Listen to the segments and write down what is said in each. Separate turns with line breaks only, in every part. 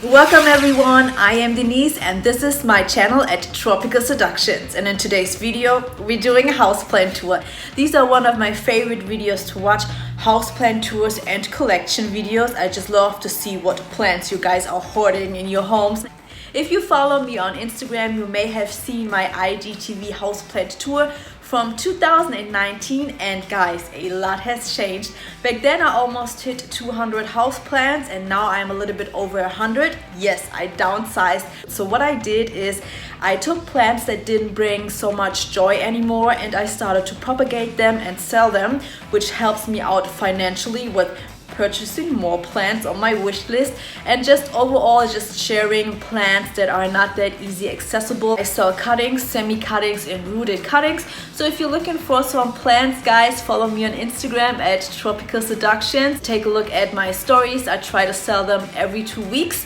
Welcome everyone, I am Denise and this is my channel at Tropical Seductions, and in today's video we're doing a houseplant tour. These are one of my favorite videos to watch, houseplant tours and collection videos. I just love to see what plants you guys are hoarding in your homes. If you follow me on Instagram, you may have seen my IGTV houseplant tour from 2019, and guys, a lot has changed. Back then I almost hit 200 houseplants and now I'm a little bit over 100. Yes, I downsized. So what I did is I took plants that didn't bring so much joy anymore and I started to propagate them and sell them, which helps me out financially with purchasing more plants on my wish list and just overall just sharing plants that are not that easy accessible. I sell cuttings, semi-cuttings and rooted cuttings. So if you're looking for some plants, guys, follow me on Instagram at Tropical Seductions. Take a look at my stories. I try to sell them every 2 weeks.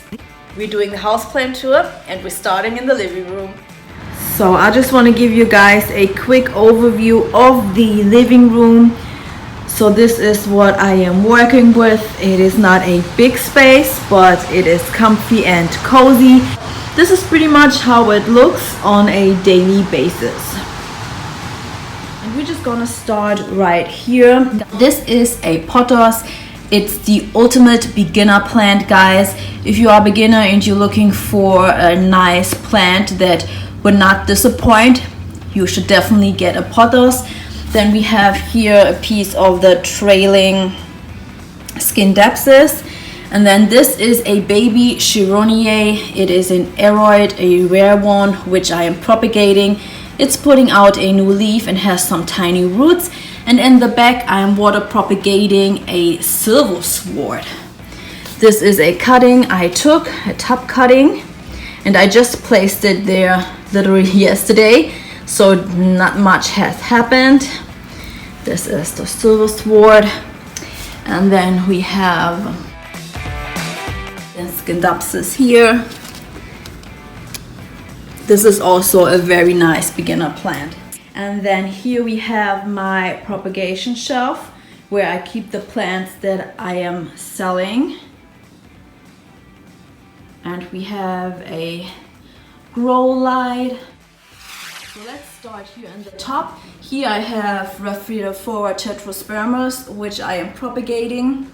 We're doing the houseplant tour and we're starting in the living room. So I just want to give you guys a quick overview of the living room. So this is what I am working with. It is not a big space, but it is comfy and cozy. This is pretty much how it looks on a daily basis. And we're just gonna start right here. This is a pothos. It's the ultimate beginner plant, guys. If you are a beginner and you're looking for a nice plant that would not disappoint, you should definitely get a pothos. Then we have here a piece of the trailing Scindapsus. And then this is a baby Chironia. It is an Aroid, a rare one, which I am propagating. It's putting out a new leaf and has some tiny roots. And in the back, I am water propagating a silver sword. This is a cutting I took, a top cutting, and I just placed it there literally yesterday. So not much has happened. This is the silver sword, and then we have the Scindapsus here. This is also a very nice beginner plant. And then here we have my propagation shelf where I keep the plants that I am selling. And we have a grow light. So let's start here in the top. Here I have Rhaphidophora tetraspermus, which I am propagating.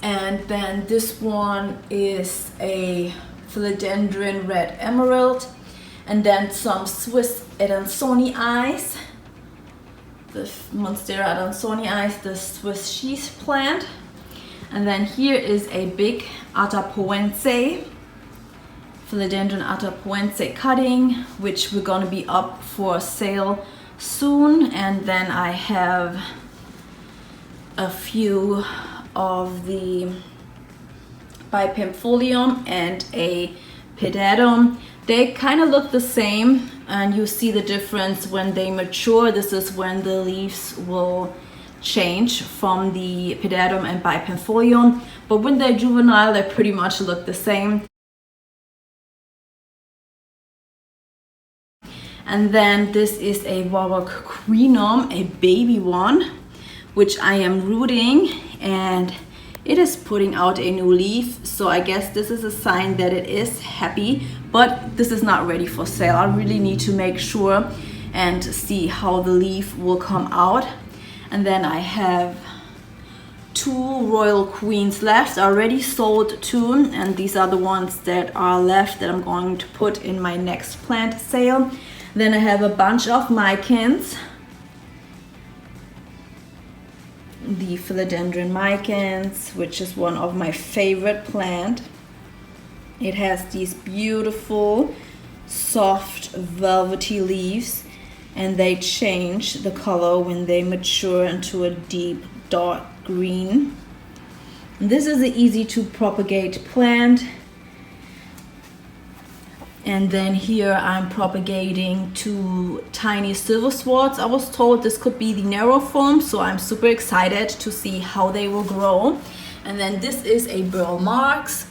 And then this one is a Philodendron red emerald. And then some Swiss Adansonii, the Monstera Adansonii, the Swiss cheese plant. And then here is a big Atapuense, Philodendron Atapuense cutting, which we're going to be up for sale soon. And then I have a few of the Bipemphidium and a Pedatum. They kind of look the same and you see the difference when they mature. This is when the leaves will change from the Pedatum and Bipemphidium, but when they're juvenile they pretty much look the same. And then this is a Warocrinum, a baby one, which I am rooting, and it is putting out a new leaf. So I guess this is a sign that it is happy, but this is not ready for sale. I really need to make sure and see how the leaf will come out. And then I have two Royal Queens left. I already sold two, and these are the ones that are left that I'm going to put in my next plant sale. Then I have a bunch of Micans, the Philodendron Micans, which is one of my favorite plant. It has these beautiful, soft, velvety leaves, and they change the color when they mature into a deep, dark green. And this is an easy to propagate plant. And then here I'm propagating two tiny silver swords. I was told this could be the narrow form, so I'm super excited to see how they will grow. And then this is a Burl Marx,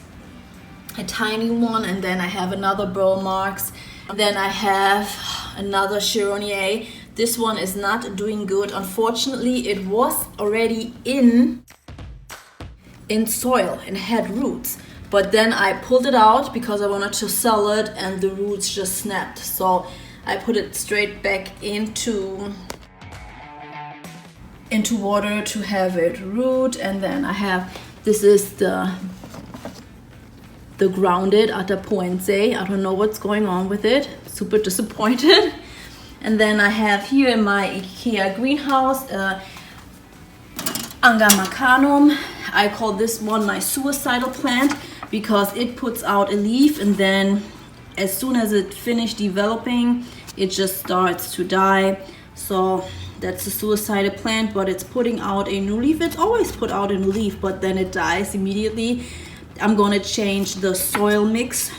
a tiny one, and then I have another Burl Marx. And then I have another Chironia. This one is not doing good. Unfortunately, it was already in soil and had roots. But then I pulled it out because I wanted to sell it and the roots just snapped. So I put it straight back into water to have it root. And then I have, this is the grounded Atapoense. I don't know what's going on with it. Super disappointed. And then I have here in my IKEA greenhouse Angamacanum. I call this one my suicidal plant because it puts out a leaf and then as soon as it finished developing, it just starts to die. So that's a suicidal plant, but it's putting out a new leaf. It's always put out a new leaf, but then it dies immediately. I'm gonna change the soil mix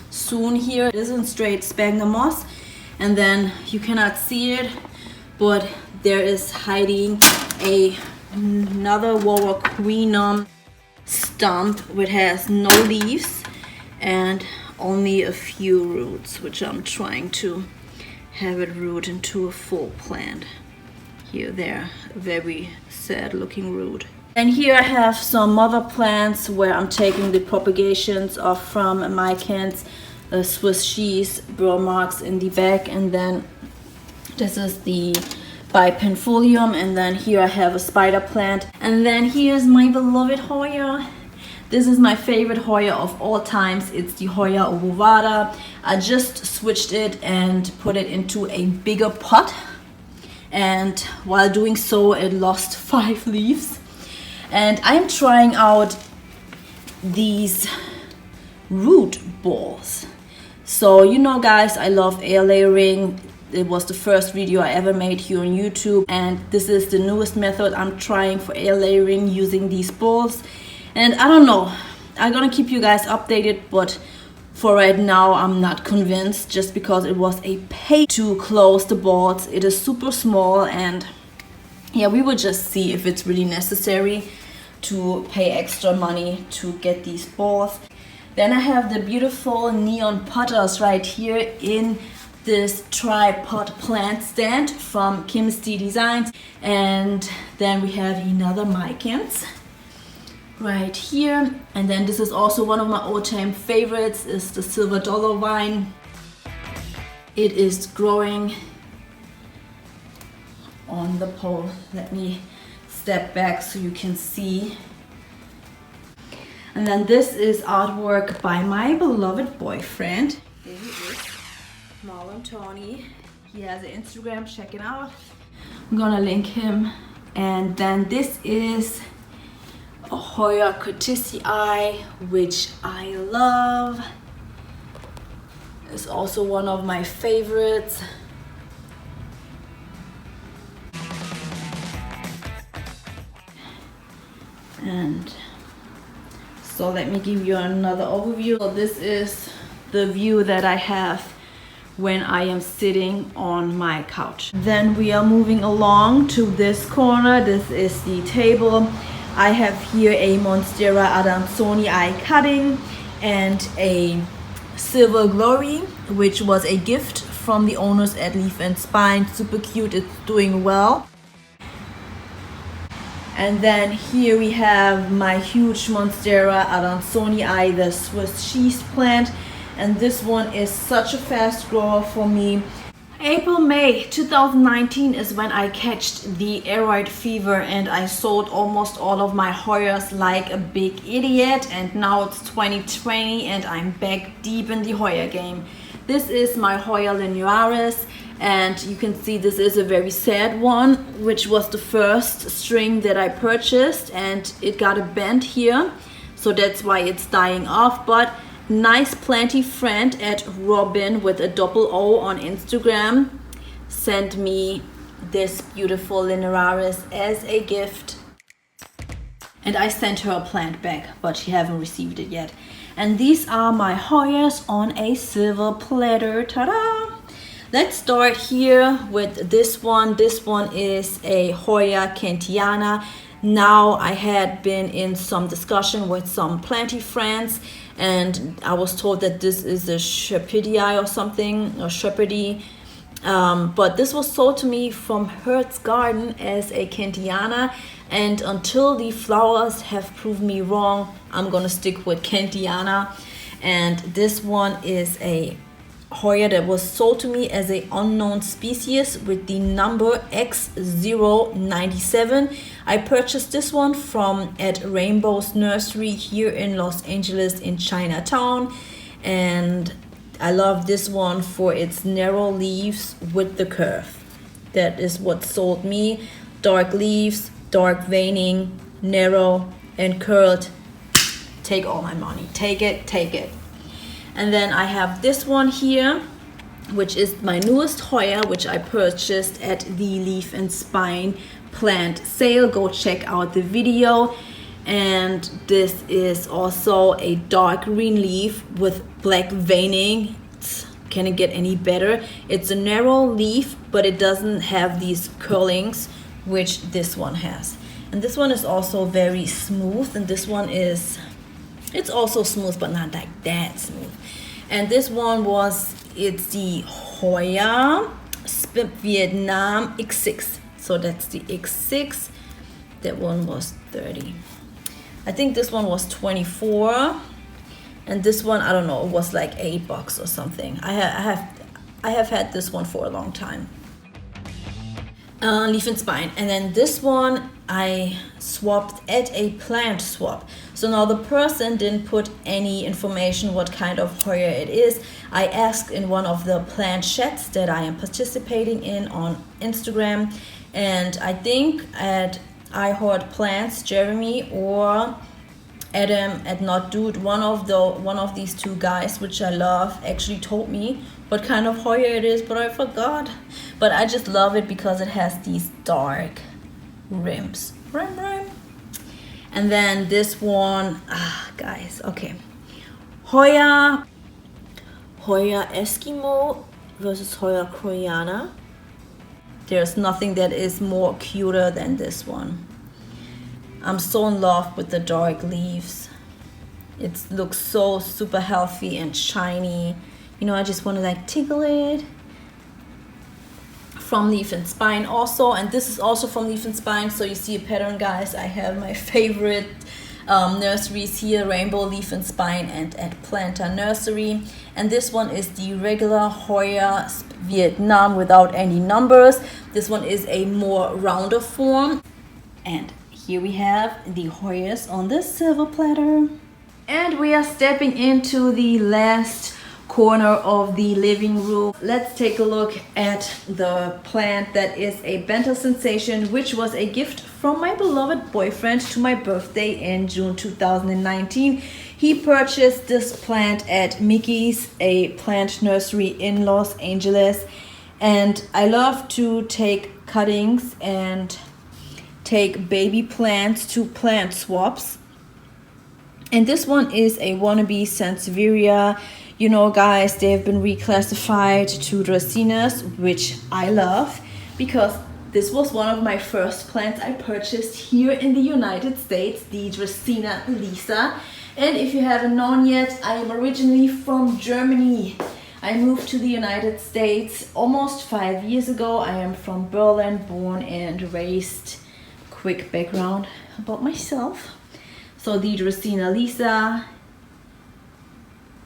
soon here. It isn't straight sphagnum moss, and then you cannot see it, but there is hiding another Warwickquinum stump which has no leaves and only a few roots, which I'm trying to have it root into a full plant. Here they're very sad looking root. And here I have some mother plants where I'm taking the propagations off from my cans, Swiss cheese, burl marks in the back, and then this is the Bipinfolium, and then here I have a spider plant, and then here's my beloved Hoya. This is my favorite Hoya of all times. It's the Hoya ovovata. I just switched it and put it into a bigger pot, and while doing so it lost 5 leaves. And I'm trying out these root balls. So you know guys, I love air layering. It was the first video I ever made here on YouTube, and this is the newest method I'm trying for air layering using these balls. And I don't know, I'm gonna keep you guys updated, but for right now I'm not convinced, just because it was a pain to close the balls. It is super small, and yeah, we will just see if it's really necessary to pay extra money to get these balls. Then I have the beautiful neon potters right here in this tripod plant stand from Kim's Designs. And then we have another Mycans right here. And then this is also one of my all-time favorites, is the silver dollar vine. It is growing on the pole. Let me step back so you can see. And then this is artwork by my beloved boyfriend. There he is, Marlon Tony. He has an Instagram, check it out. I'm gonna link him. And then this is a Hoya Curtisii, which I love. It's also one of my favorites. And so let me give you another overview. So this is the view that I have when I am sitting on my couch. Then we are moving along to this corner. This is the table. I have here a Monstera Adansonii cutting and a Silver Glory, which was a gift from the owners at Leaf and Spine. Super cute, it's doing well. And then here we have my huge Monstera Adansonii, the Swiss cheese plant. And this one is such a fast grower for me. April, May 2019 is when I catched the Aroid fever, and I sold almost all of my Hoyas like a big idiot. And now it's 2020 and I'm back deep in the Hoya game. This is my Hoya linearis, and you can see this is a very sad one, which was the first string that I purchased, and it got a bend here, so that's why it's dying off. But nice planty friend at Robin with a double O on Instagram sent me this beautiful linearis as a gift, and I sent her a plant back, but she haven't received it yet. And these are my Hoyas on a silver platter. Ta-da! Let's start here with this one. This one is a Hoya Kentiana. Now, I had been in some discussion with some planty friends, and I was told that this is a Shepherdii or something, or Shepherdii. But this was sold to me from Hertz Garden as a Kentiana, and until the flowers have proved me wrong, I'm gonna stick with Kentiana. And this one is a Hoya that was sold to me as a unknown species with the number X097. I purchased this one from at Rainbow's Nursery here in Los Angeles in Chinatown, and I love this one for its narrow leaves with the curve. That is what sold me. Dark leaves, dark veining, narrow and curled. Take all my money. Take it, take it. And then I have this one here, which is my newest Hoya, which I purchased at the Leaf and Spine plant sale. Go check out the video. And this is also a dark green leaf with black veining. Can it get any better? It's a narrow leaf, but it doesn't have these curlings, which this one has. And this one is also very smooth, and this one is, it's also smooth, but not like that smooth. And this one it's the Hoya Vietnam X6. So that's the X6. That one was 30. I think this one was 24. And this one, I don't know, it was like $8 or something. I have had this one for a long time. Leaf and Spine. And then this one I swapped at a plant swap. So now the person didn't put any information what kind of Hoya it is. I asked in one of the plant sheds that I am participating in on Instagram, and I think at I Heart Plants, Jeremy or Adam at Not Dude, one of these two guys, which I love, actually told me what kind of Hoya it is, but I forgot. But I just love it because it has these dark rims. Rim. And then this one, guys, okay. Hoya Eskimo versus Hoya Koreana. There's nothing that is more cuter than this one. I'm so in love with the dark leaves. It looks so super healthy and shiny. You know, I just want to like tickle it. From Leaf and Spine also, and this is also from Leaf and Spine. So you see a pattern, guys. I have my favorite nurseries here, Rainbow, Leaf and Spine, and at Planter Nursery. And this one is the regular Hoya Vietnam without any numbers. This one is a more rounder form. And here we have the Hoyas on the silver platter. And we are stepping into the last corner of the living room. Let's take a look at the plant that is a Bento Sensation, which was a gift from my beloved boyfriend to my birthday in June 2019. He purchased this plant at Mickey's, a plant nursery in Los Angeles. And I love to take cuttings and take baby plants to plant swaps. And this one is a wannabe Sanseveria. You know, guys, they have been reclassified to Dracaenas, which I love because this was one of my first plants I purchased here in the United States, the Dracaena Lisa. And if you haven't known yet, I am originally from Germany. I moved to the United States almost 5 years ago. I am from Berlin, born and raised. Quick background about myself. So the Dracaena Lisa,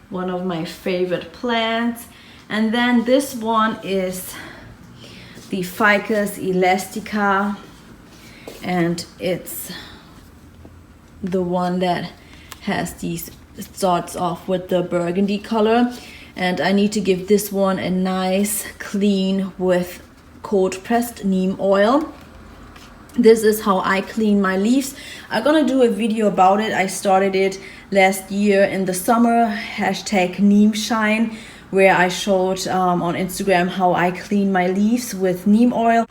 one of my favorite plants. And then this one is the Ficus elastica, and it's the one that has these, starts off with the burgundy color. And I need to give this one a nice clean with cold pressed neem oil. This is how I clean my leaves. I'm gonna do a video about it. I started it last year in the summer, hashtag neem shine, where I showed on Instagram how I clean my leaves with neem oil.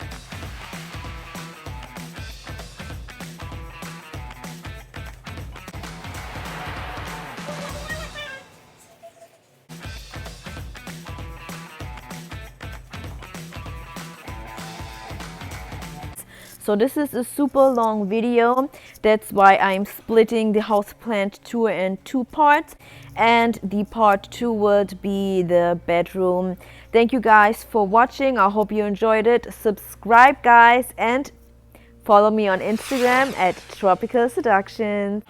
So this is a super long video. That's why I'm splitting the houseplant tour in two parts, and the part 2 would be the bedroom. Thank you guys for watching. I hope you enjoyed it. Subscribe guys, and follow me on Instagram at Tropical Seductions.